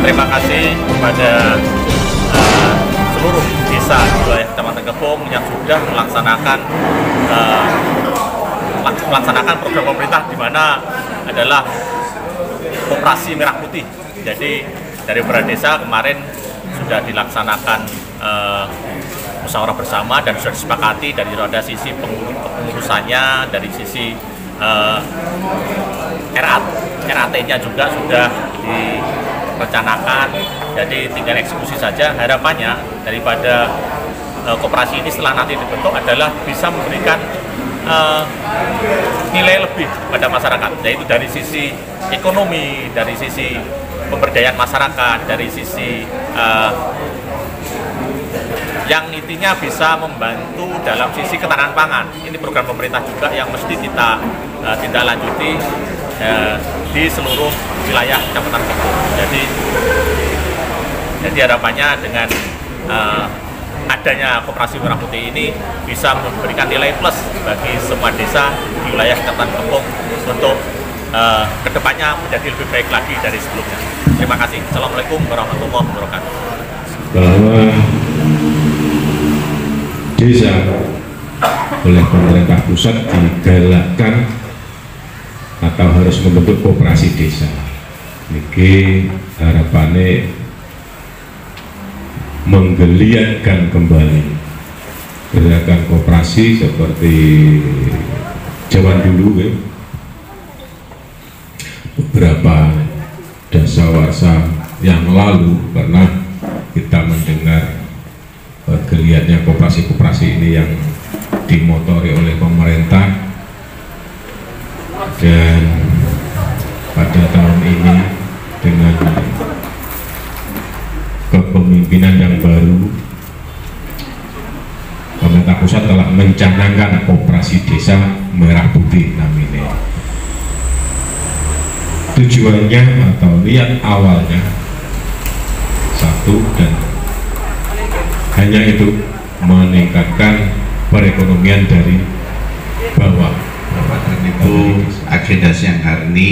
terima kasih kepada seluruh desa di wilayah Kecamatan Kepung yang sudah melaksanakan program pemerintah, di mana adalah koperasi merah putih. Jadi dari beberapa desa kemarin sudah dilaksanakan musyawarah bersama dan sudah disepakati dari sisi pengurusannya, dari sisi RAT-nya juga sudah direncanakan, jadi tinggal eksekusi saja. Harapannya daripada koperasi ini setelah nanti dibentuk adalah bisa memberikan nilai lebih pada masyarakat, yaitu dari sisi ekonomi, dari sisi pemberdayaan masyarakat, dari sisi yang intinya bisa membantu dalam sisi ketahanan pangan. Ini program pemerintah juga yang mesti kita tindak lanjuti di seluruh wilayah Kecamatan Kepung. Jadi harapannya dengan adanya koperasi merah putih ini bisa memberikan nilai plus bagi semua desa di wilayah Kecamatan Kepung untuk kedepannya menjadi lebih baik lagi dari sebelumnya. Terima kasih. Assalamualaikum warahmatullahi wabarakatuh. Bahwa desa oleh pemerintah pusat digalakkan atau harus membentuk koperasi desa. Ini harapannya menggeliatkan kembali gerakan koperasi seperti zaman dulu ya. Beberapa dasawarsa yang lalu pernah kita mendengar geliatnya koperasi-koperasi ini yang dimotori oleh pemerintah, dan pada tahun ini dengan kepemimpinan yang baru, pemerintah pusat telah mencanangkan koperasi desa merah putih namanya. Tujuannya atau niat awalnya satu dan hanya itu, meningkatkan perekonomian dari bawah. Bapak dan Ibu, agenda siang hari ini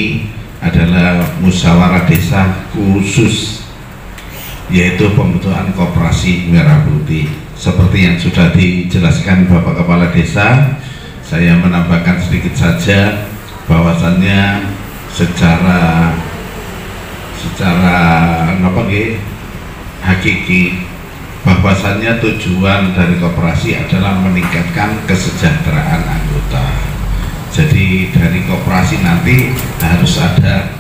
adalah musyawarah desa khusus, yaitu pembentukan koperasi merah putih. Seperti yang sudah dijelaskan Bapak Kepala Desa, saya menambahkan sedikit saja bahwasannya secara hakiki bahwasannya tujuan dari koperasi adalah meningkatkan kesejahteraan anggota. Jadi dari koperasi nanti harus ada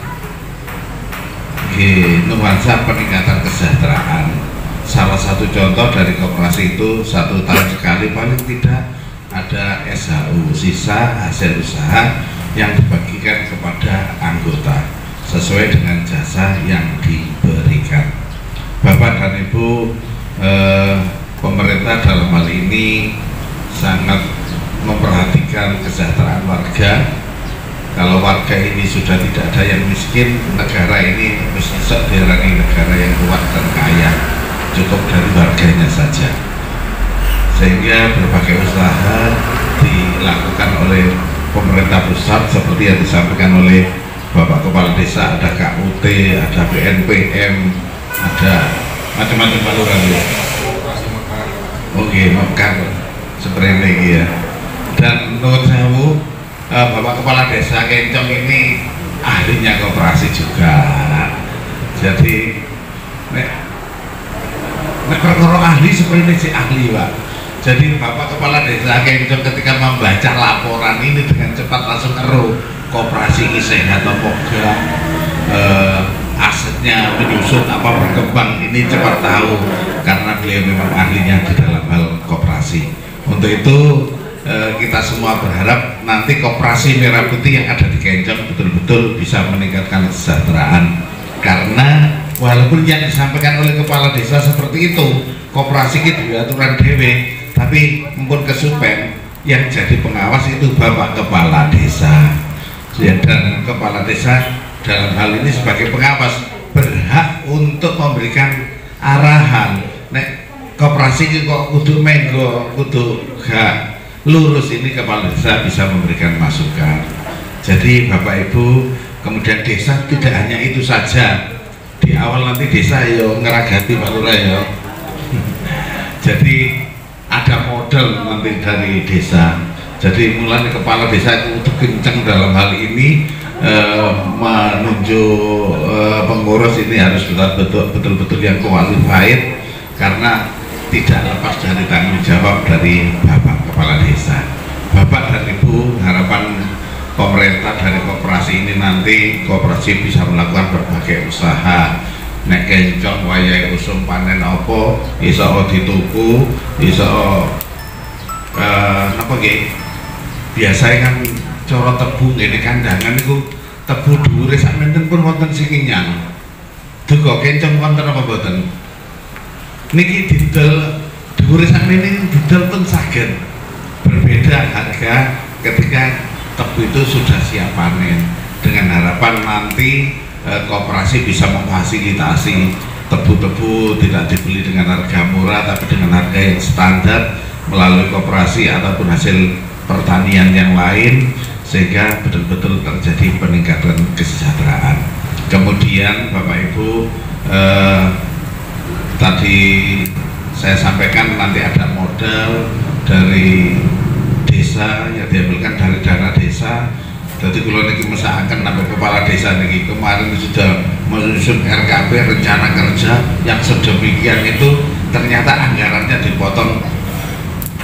nuansa peningkatan kesejahteraan. Salah satu contoh dari koperasi itu 1 tahun sekali paling tidak ada SHU, sisa hasil usaha, yang dibagikan kepada anggota sesuai dengan jasa yang diberikan. Bapak dan Ibu, pemerintah dalam hal ini sangat memperhatikan kesejahteraan warga. Kalau warga ini sudah tidak ada yang miskin, negara ini mesti sebenarnya negara yang kuat dan kaya, cukup dari warganya saja. Sehingga berbagai usaha dilakukan oleh pemerintah pusat seperti yang disampaikan oleh Bapak Kepala Desa, ada KUT, ada BNPM, ada macam-macam saluran ya. Oke, mekar seperti ini ya. Dan menurut saya Bapak Kepala Desa Kencong ini ahlinya koperasi juga. Jadi nek perkara ahli seperti ini si ahli Pak. Jadi Bapak Kepala Desa Kencong ketika membaca laporan ini dengan cepat langsung ngeru koperasi ini sehat atau enggak, asetnya menyusut apa berkembang, ini cepat tahu karena beliau memang ahlinya di dalam hal koperasi. Untuk itu kita semua berharap nanti koperasi merah putih yang ada di Kencong betul-betul bisa meningkatkan kesejahteraan, karena walaupun yang disampaikan oleh kepala desa seperti itu, koperasi itu aturan dewe, tapi mumpun kesupen yang jadi pengawas itu Bapak Kepala Desa ya, dan Kepala Desa dalam hal ini sebagai pengawas berhak untuk memberikan arahan. Nek koperasi kok kudu menggo, kudu gak lurus, ini Kepala Desa bisa memberikan masukan. Jadi Bapak Ibu, kemudian desa tidak hanya itu saja, di awal nanti desa yo ngeragati Pak Lurah ya. Jadi ada model nanti dari desa. Jadi mulai kepala desa itu kencang dalam hal ini menunjuk pengurus ini harus betul-betul yang qualified, karena tidak lepas dari tanggung jawab dari Bapak Kepala Desa. Bapak dan Ibu, harapan pemerintah dari koperasi ini nanti koperasi bisa melakukan berbagai usaha. Nek kencong wayahe usum panen apa iso dituku, iso napa nggih. Biasanya kan cara tebu ngene kandangan niku tebu dhuwure sak menten pun wonten sing nyang. Duga kencong wonten apa mboten? Niki didol dhuwure sak mene didol pun saged. Berbeda harga ketika tebu itu sudah siap panen, dengan harapan nanti koperasi bisa memfasilitasi tebu-tebu tidak dibeli dengan harga murah tapi dengan harga yang standar melalui koperasi ataupun hasil pertanian yang lain, sehingga betul-betul terjadi peningkatan kesejahteraan. Kemudian Bapak Ibu, tadi saya sampaikan nanti ada modal dari desa yang diambilkan dari dana desa. Jadi kalau niki mesakaken nambah kepala desa niki kemarin sudah menyusun RKP rencana kerja yang sedemikian itu, ternyata anggarannya dipotong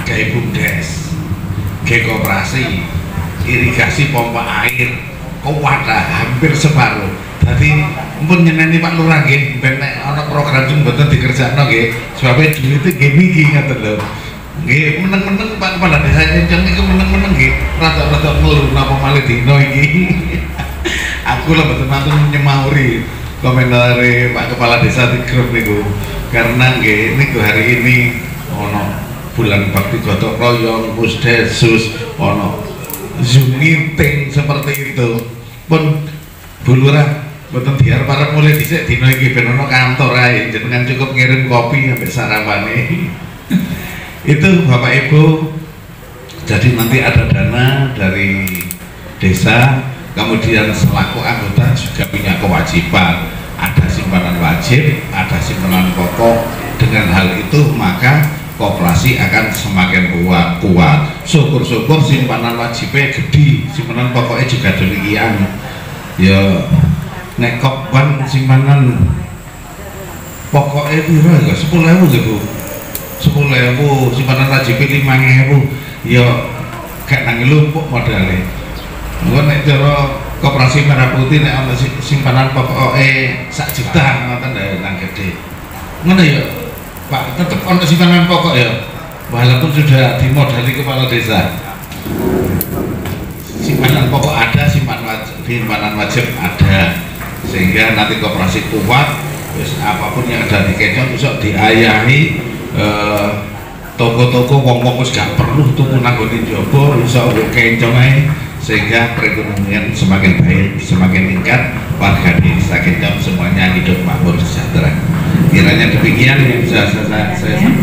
ke BUMDes, ke koperasi, irigasi pompa air, wadah hampir separuh. Jadi pun nyeneni Pak Lurah nggih, ben nek ana program sing mboten dikerjakno nggih, sebabnya duit iki niki ngaten lho. Nggih, meneng-meneng Pak Kepala Desa Kencong niku meneng-meneng nggih, rada-rada ngeluh napa malih dino iki. Aku lah betul-betul nyemauri komentare Pak Kepala Desa di grup niku. Karena nggih niku hari ini ono bulan bakti gotong royong, Pusdesus, ono Zoom meeting seperti itu. Pun Bu Lurah mboten diarep para mulai dhisik dino iki ben ono kantor ae, jenengan cukup ngirim kopi sampai sarapane. Itu Bapak Ibu. Jadi nanti ada dana dari desa, kemudian selaku anggota juga punya kewajiban, ada simpanan wajib, ada simpanan pokok. Dengan hal itu maka koperasi akan semakin kuat. Syukur-syukur simpanan wajibnya gede, simpanan pokoknya juga demikian. Ya nek kopban simpanan pokoknya piro ya 10.000 gitu. 10.000, simpanan wajib 5.000, ya gak nang lumpuk modalnya. Mungkin nek cara koperasi Merah Putih nek ana simpanan pokoknya 1 juta ngoten nang gede. Ngono ya Pak, tetap ana simpanan pokok ya, walaupun sudah dimodali kepala desa. Simpanan pokok ada, simpanan wajib ada, sehingga nanti koperasi kuat. Terus apapun yang ada di Kencong bisa diayahi. Toko-toko wong-wong wis gak perlu tuku nang nggon njaba, iso Kencong ae, sehingga perekonomian semakin baik, semakin meningkat, warga desa Kencong semuanya hidup makmur sejahtera. Kiranya demikian yang bisa saya sampaikan.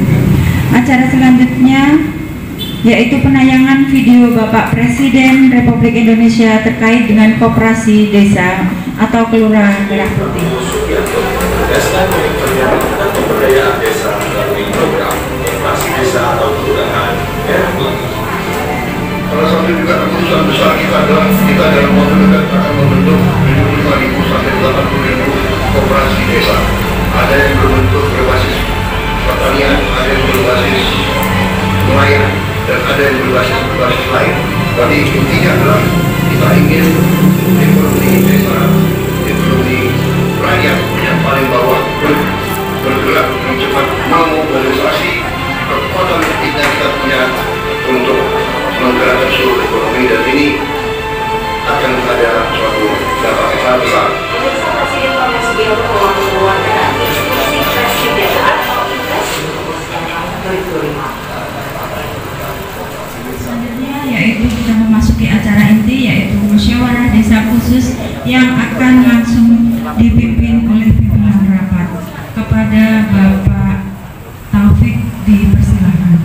Acara selanjutnya yaitu penayangan video Bapak Presiden Republik Indonesia terkait dengan koperasi desa atau kelurahan Merah Putih. Pemberdayaan desa melalui program koperasi desa atau kelurahan Merah Putih. Salah satu juga keputusan besar kita dalam waktu dekat akan membentuk 55.000 sampai 80.000 koperasi desa. Ada yang berbentuk berbasis pertanian, ada yang berbasis nelayan, dan ada yang berbasis lain. Tapi intinya adalah kita ingin ekonomi desa, ekonomi rakyat yang paling bawah bergerak dengan cepat memobilisasi kekuatan yang kita punya untuk menggerakkan seluruh ekonomi, dan ini akan ada suatu dampak yang sangat besar. Selanjutnya yaitu kita memasuki acara inti, yaitu musyawarah desa khusus yang akan langsung dipimpin oleh pimpinan rapat. Kepada Bapak Taufik dipersilahkan.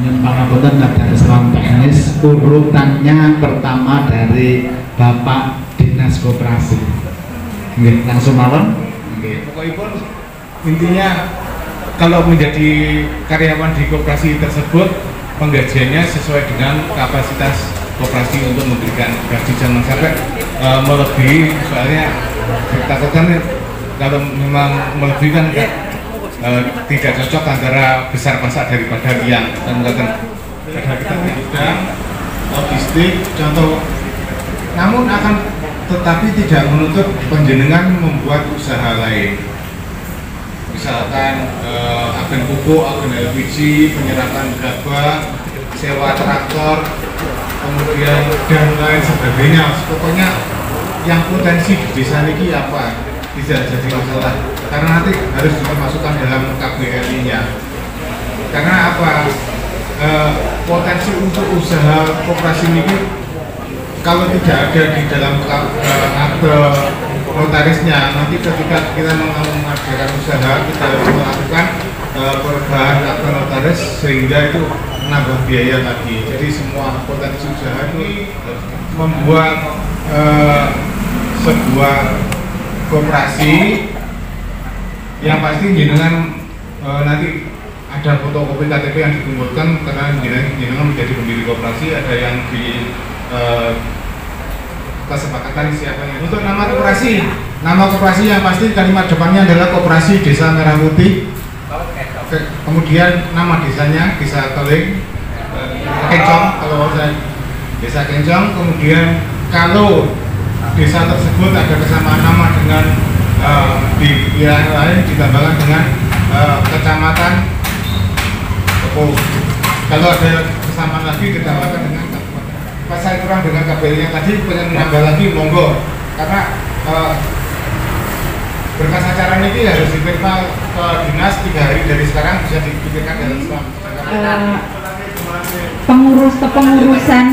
Yang pangapunten ada selang teknis, urutannya pertama dari Bapak Dinas Koperasi. Nggih, langsung mawon. Nggih. pokoknya intinya kalau menjadi karyawan di koperasi tersebut penggajiannya sesuai dengan kapasitas koperasi untuk memberikan gaji, jangan sampai melebihi. Soalnya ditakutkan kalau memang melebihi kan tidak cocok antara besar pasak daripada liang. Dan kita bidang logistik contoh, namun akan tetapi tidak menutup penjenengan membuat usaha lain, misalkan agen pupuk, agen LPG, penyerapan gabah, sewa traktor, kemudian dan lain sebagainya. Pokoknya yang potensi di desa ini apa tidak jadi masalah, karena nanti harus dimasukkan dalam KBLI-nya. Karena apa? Potensi untuk usaha koperasi ini kalau tidak ada di dalam akte notarisnya, nanti ketika kita mengadakan usaha kita harus melakukan perubahan akte notaris sehingga itu menambah biaya lagi. Jadi semua potensi usaha itu membuat sebuah koperasi yang pasti jenengan nanti ada fotokopi KTP yang dikumpulkan karena jenengan menjadi pendiri koperasi, ada yang di kesepakatan siapanya. Untuk nama koperasi yang pasti kalimat depannya adalah Koperasi Desa Merah Putih. Kemudian nama desanya Desa Keling, Kencong kalau saya Desa Kencong. Kemudian kalau desa tersebut ada kesamaan nama dengan di wilayah lain ditambahkan dengan kecamatan. Kalau ada kesamaan lagi ditambahkan dengan kabupaten. Pas saya kurang dengan KBL yang tadi, pengen menambah lagi monggo, karena berkas acara ini harus diterima ke dinas 3 hari dari sekarang, bisa dipikirkan dalam kepengurusan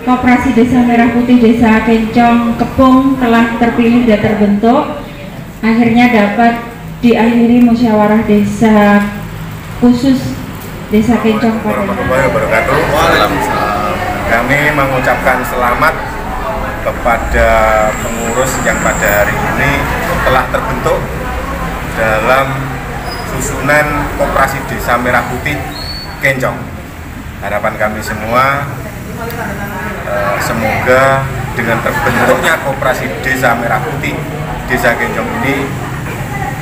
Koperasi Desa Merah Putih Desa Kencong Kepung telah terpilih dan terbentuk. Akhirnya dapat diakhiri musyawarah desa khusus Desa Kencong warahmatullahi wabarakatuh. Kami mengucapkan selamat kepada pengurus yang pada hari ini telah terbentuk dalam susunan Koperasi Desa Merah Putih Kencong. Harapan kami semua semoga dengan terbentuknya Koperasi Desa Merah Putih Desa Kencong ini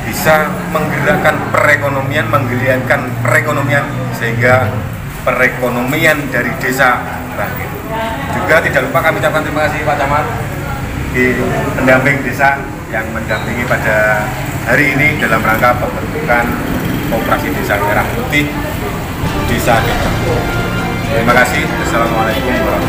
bisa menggerakkan perekonomian, menggeliatkan perekonomian sehingga perekonomian dari desa bangkit. Juga tidak lupa kami ucapkan terima kasih Pak Camat di pendamping desa yang mendampingi pada hari ini dalam rangka pembentukan Koperasi Desa Merah Putih Desa Kencong. Terima kasih. Assalamualaikum warahmatullahi wabarakatuh.